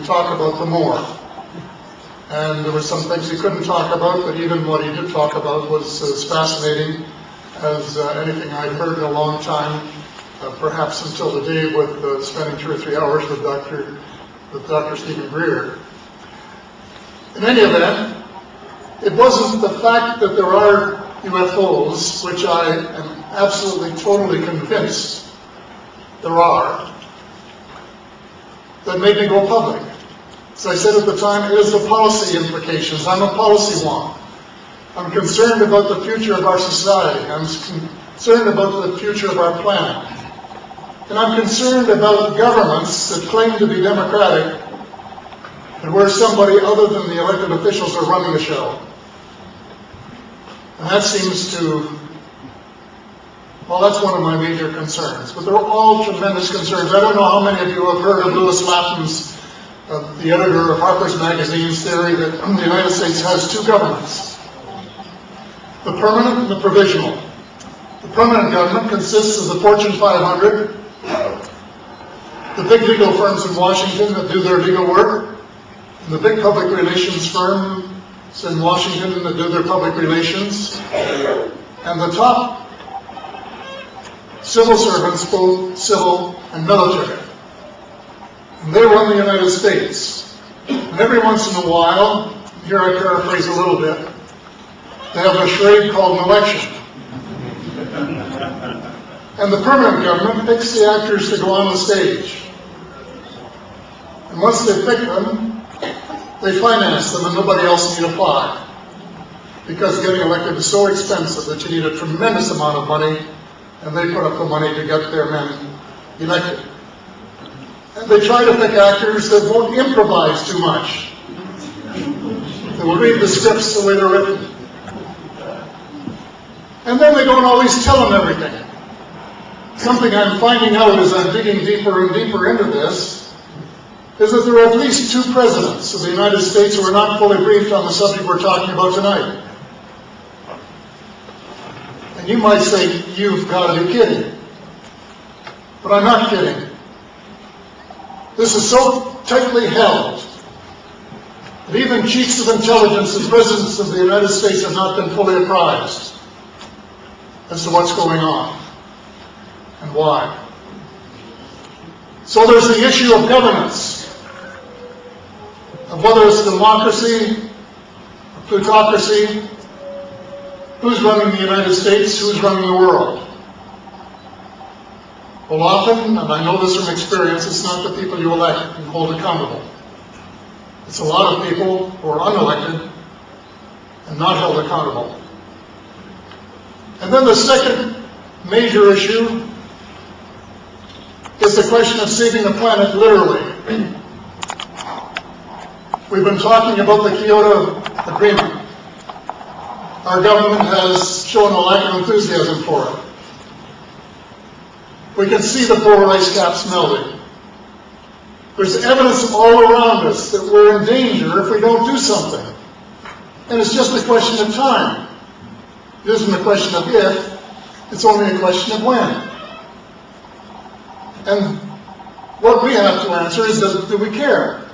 talk about them more. And there were some things he couldn't talk about, but even what he did talk about was as fascinating as anything I'd heard in a long time, perhaps until the day with spending 2 or 3 hours with Dr. Stephen Greer. In any event, it wasn't the fact that there are UFOs, which I am absolutely, totally convinced there are, that made me go public. As I said at the time, it is the policy implications. I'm a policy wonk. I'm concerned about the future of our society. I'm concerned about the future of our planet. And I'm concerned about governments that claim to be democratic and where somebody other than the elected officials are running the show. And that seems to, well, that's one of my major concerns. But they're all tremendous concerns. I don't know how many of you have heard of Lewis Latham's, the editor of Harper's Magazine's theory that the United States has 2 governments, the permanent and the provisional. The permanent government consists of the Fortune 500, the big legal firms in Washington that do their legal work, and the big public relations firms in Washington that do their public relations, and the top civil servants, both civil and military. And they run the United States. And every once in a while, here I paraphrase a little bit, they have a charade called an election. And the permanent government picks the actors to go on the stage. And once they pick them, they finance them and nobody else need apply. Because getting elected is so expensive that you need a tremendous amount of money, and they put up the money to get their men elected. And they try to pick actors that won't improvise too much. They will read the scripts the way they're written. And then they don't always tell them everything. Something I'm finding out as I'm digging deeper and deeper into this is that there are at least 2 presidents of the United States who are not fully briefed on the subject we're talking about tonight. And you might say, you've got to be kidding. But I'm not kidding. This is so tightly held that even chiefs of intelligence and presidents of the United States have not been fully apprised as to what's going on and why. So there's the issue of governance, of whether it's democracy, or plutocracy, who's running the United States, who's running the world. Well, often, and I know this from experience, it's not the people you elect and hold accountable. It's a lot of people who are unelected and not held accountable. And then the second major issue is the question of saving the planet literally. We've been talking about the Kyoto Agreement. Our government has shown a lack of enthusiasm for it. We can see the polar ice caps melting. There's evidence all around us that we're in danger if we don't do something. And it's just a question of time. It isn't a question of if, it's only a question of when. And what we have to answer is, do we care?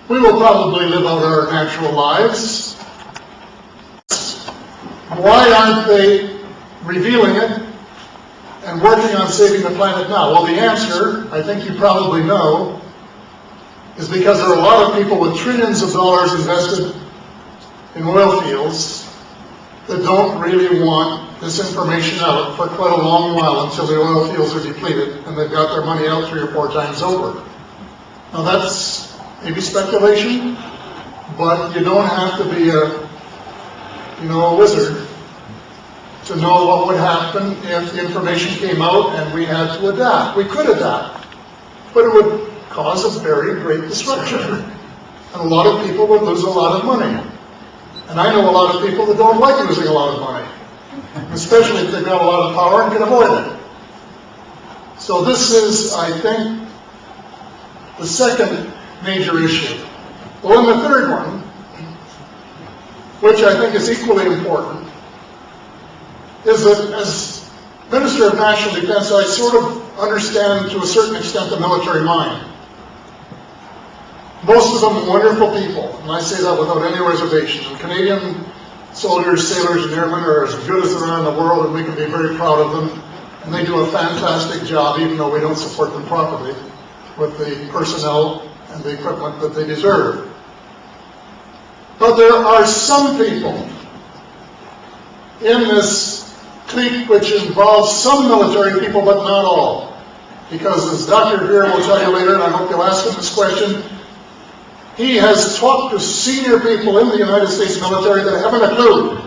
We will probably live out our natural lives. Why aren't they revealing it and working on saving the planet now? Well, the answer, I think you probably know, is because there are a lot of people with trillions of dollars invested in oil fields that don't really want this information out for quite a long while until the oil fields are depleted and they've got their money out 3 or 4 times over. Now that's maybe speculation, but you don't have to be a wizard to know what would happen if the information came out and we had to adapt. We could adapt, but it would cause a very great disruption. And a lot of people would lose a lot of money. And I know a lot of people that don't like losing a lot of money, especially if they've got a lot of power and can avoid it. So this is, I think, the second major issue. Well, and the third one, which I think is equally important, is that as Minister of National Defense, I sort of understand to a certain extent the military mind. Most of them wonderful people, and I say that without any reservation. And Canadian soldiers, sailors, and airmen are as good as there are in the world, and we can be very proud of them. And they do a fantastic job, even though we don't support them properly with the personnel and the equipment that they deserve. But there are some people in this clique which involves some military people, but not all. Because as Dr. Greer will tell you later, and I hope you'll ask him this question, he has talked to senior people in the United States military that haven't a clue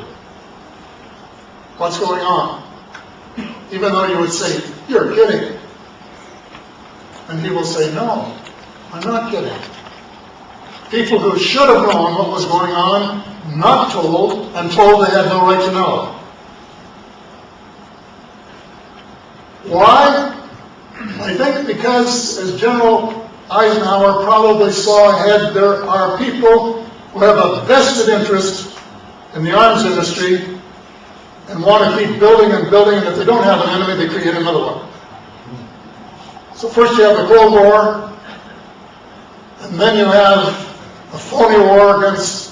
what's going on. Even though you would say, "You're kidding." And he will say, "No, I'm not kidding." People who should have known what was going on, not told, and told they had no right to know. Why? I think because, as General Eisenhower probably saw ahead, there are people who have a vested interest in the arms industry and want to keep building and building, and if they don't have an enemy, they create another one. So first you have the Cold War, and then you have a phony war against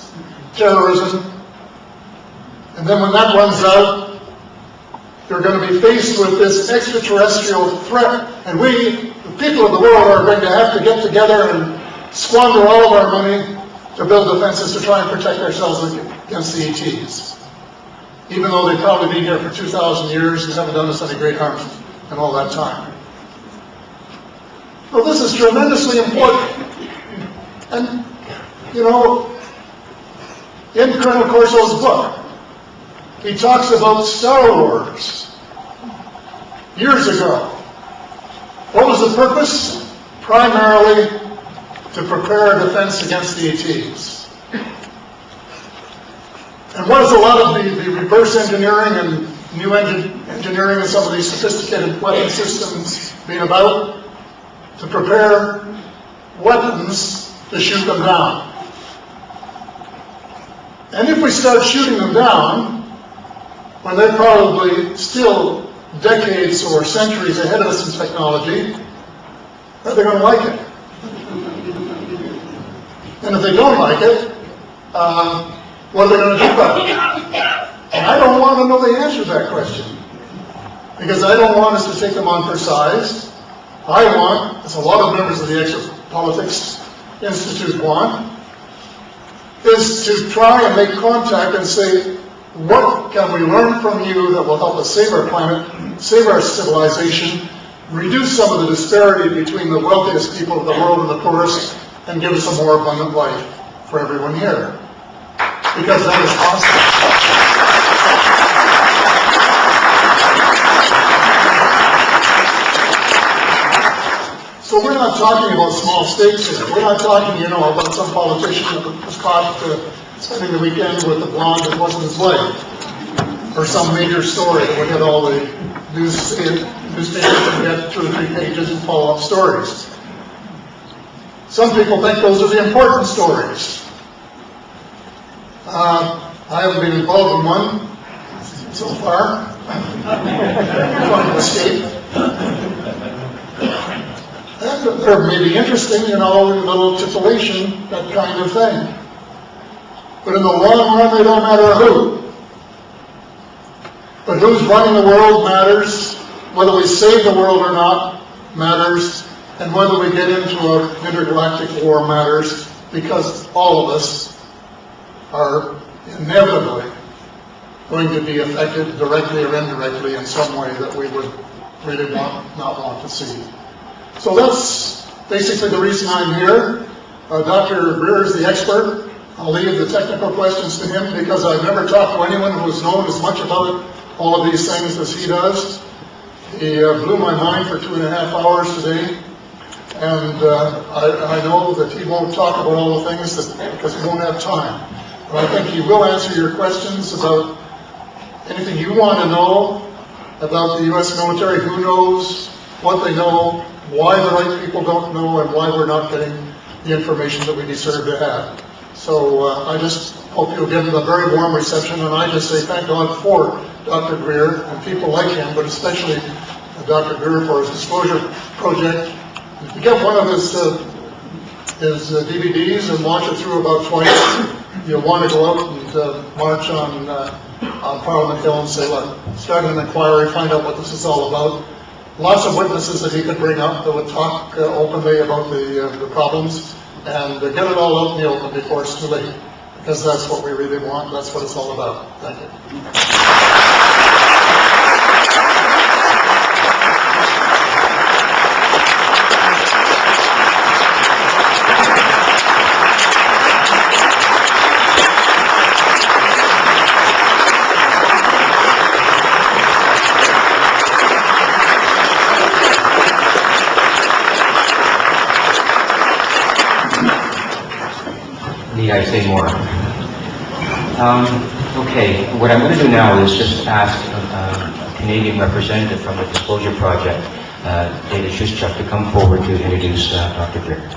terrorism, and then when that runs out, you're going to be faced with this extraterrestrial threat, and we, the people of the world, are going to have to get together and squander all of our money to build defenses to try and protect ourselves against the ETs. Even though they've probably been here for 2,000 years and haven't done us any great harm in all that time. Well, this is tremendously important. And, you know, in Colonel Corso's book, he talks about Star Wars years ago. What was the purpose? Primarily to prepare a defense against the ETs. And what is a lot of the reverse engineering and new engineering and some of these sophisticated weapon systems being about? To prepare weapons to shoot them down. And if we start shooting them down, when they're probably still decades or centuries ahead of us in technology, are they going to like it? And if they don't like it, what are they going to do about it? And I don't want to know the answer to that question, because I don't want us to take them on for size. I want, as a lot of members of the Exopolitics Institute want, is to try and make contact and say, what can we learn from you that will help us save our planet, save our civilization, reduce some of the disparity between the wealthiest people of the world and the poorest, and give us a more abundant life for everyone here. Because that is possible. So we're not talking about small stakes here. We're not talking, you know, about some politician that was caught spending the weekend with a blonde that wasn't his wife, or some major story that would get all the newspapers and get 2 or 3 pages and follow-up stories. Some people think those are the important stories. I haven't been involved in one so far. Trying to escape. And they're maybe interesting, you know, a little titillation, that kind of thing. But in the long run, they don't matter who. But who's running the world matters. Whether we save the world or not matters. And whether we get into an intergalactic war matters, because all of us are inevitably going to be affected directly or indirectly in some way that we would really not want to see. So that's basically the reason I'm here. Dr. Greer is the expert. I'll leave the technical questions to him, because I've never talked to anyone who has known as much about all of these things as he does. He blew my mind for 2.5 hours today. And I know that he won't talk about all the things because he won't have time. But I think he will answer your questions about anything you want to know about the U.S. military, who knows, what they know, why the right people don't know, and why we're not getting the information that we deserve to have. So I just hope you'll give him a very warm reception, and I just say thank God for Dr. Greer and people like him, but especially Dr. Greer for his disclosure project. To get one of his his DVDs and watch it through about twice. You'll want to go out and march on Parliament Hill and say, look, start an inquiry, find out what this is all about. Lots of witnesses that he could bring up that would talk openly about the problems, and get it all out in the open before it's too late, because that's what we really want. That's what it's all about. Thank you. Need I say more? Okay, what I'm going to do now is just ask a Canadian representative from the Disclosure Project, David Schuschuk, to come forward to introduce Dr. Greer.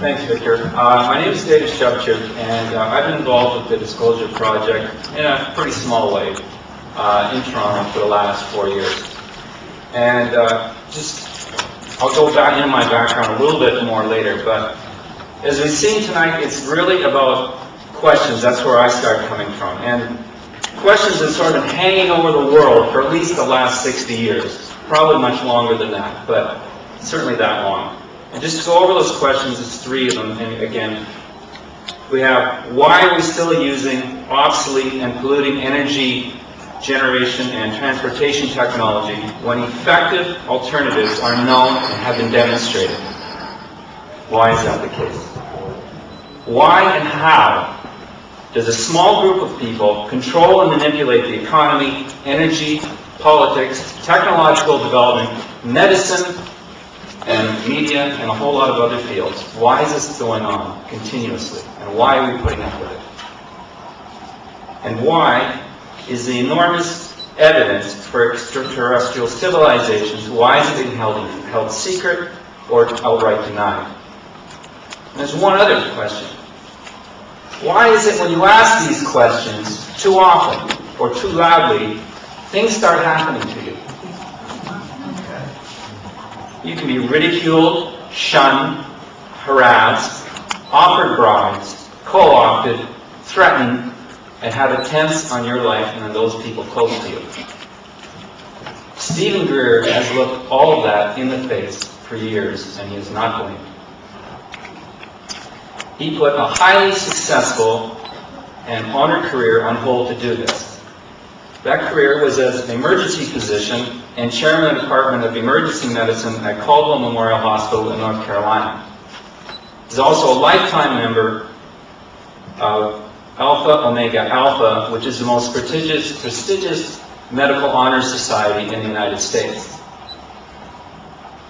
Thanks, Victor. My name is David Schuschuk, and I've been involved with the Disclosure Project in a pretty small way in Toronto for the last 4 years. And I'll go back into my background a little bit more later, but as we've seen tonight, it's really about questions. That's where I start coming from. And questions that sort of hanging over the world for at least the last 60 years. Probably much longer than that, but certainly that long. And just to go over those questions, there's 3 of them. And again, we have, why are we still using obsolete and polluting energy generation and transportation technology when effective alternatives are known and have been demonstrated? Why is that the case? Why and how does a small group of people control and manipulate the economy, energy, politics, technological development, medicine, and media, and a whole lot of other fields? Why is this going on continuously? And why are we putting up with it? And why is the enormous evidence for extraterrestrial civilizations, why is it being held secret or outright denied? And there's one other question. Why is it when you ask these questions too often or too loudly, things start happening to you? You can be ridiculed, shunned, harassed, offered bribes, co-opted, threatened, and have attempts on your life and on those people close to you. Stephen Greer has looked all of that in the face for years, and he is not blamed. He put a highly successful and honored career on hold to do this. That career was as an emergency physician and chairman of the Department of Emergency Medicine at Caldwell Memorial Hospital in North Carolina. He's also a lifetime member of Alpha Omega Alpha, which is the most prestigious medical honors society in the United States.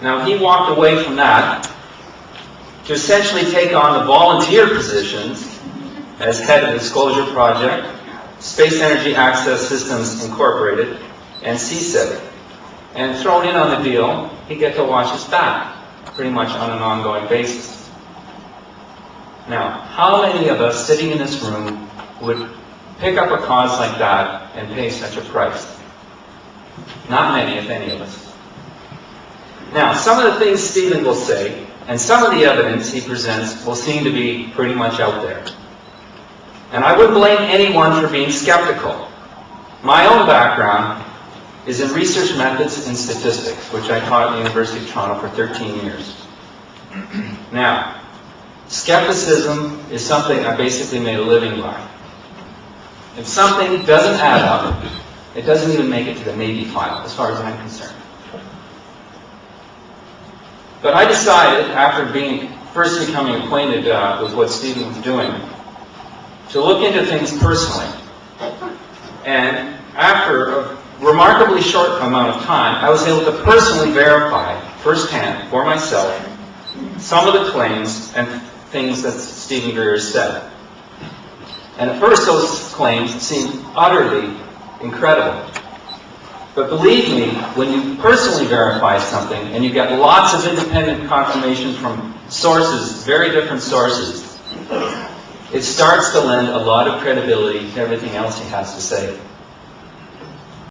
Now, he walked away from that to essentially take on the volunteer positions as head of the Disclosure Project, Space Energy Access Systems Incorporated, and CSIC. And thrown in on the deal, he'd get to watch his back pretty much on an ongoing basis. Now, how many of us sitting in this room would pick up a cause like that and pay such a price? Not many, if any of us. Now, some of the things Stephen will say, and some of the evidence he presents will seem to be pretty much out there. And I wouldn't blame anyone for being skeptical. My own background is in research methods and statistics, which I taught at the University of Toronto for 13 years. Now, skepticism is something I basically made a living by. If something doesn't add up, it doesn't even make it to the Navy file, as far as I'm concerned. But I decided, after first becoming acquainted with what Stephen was doing, to look into things personally. And after a remarkably short amount of time, I was able to personally verify, firsthand, for myself, some of the claims and things that Stephen Greer said. And at first those claims seemed utterly incredible. But believe me, when you personally verify something and you get lots of independent confirmation from sources, very different sources, it starts to lend a lot of credibility to everything else he has to say.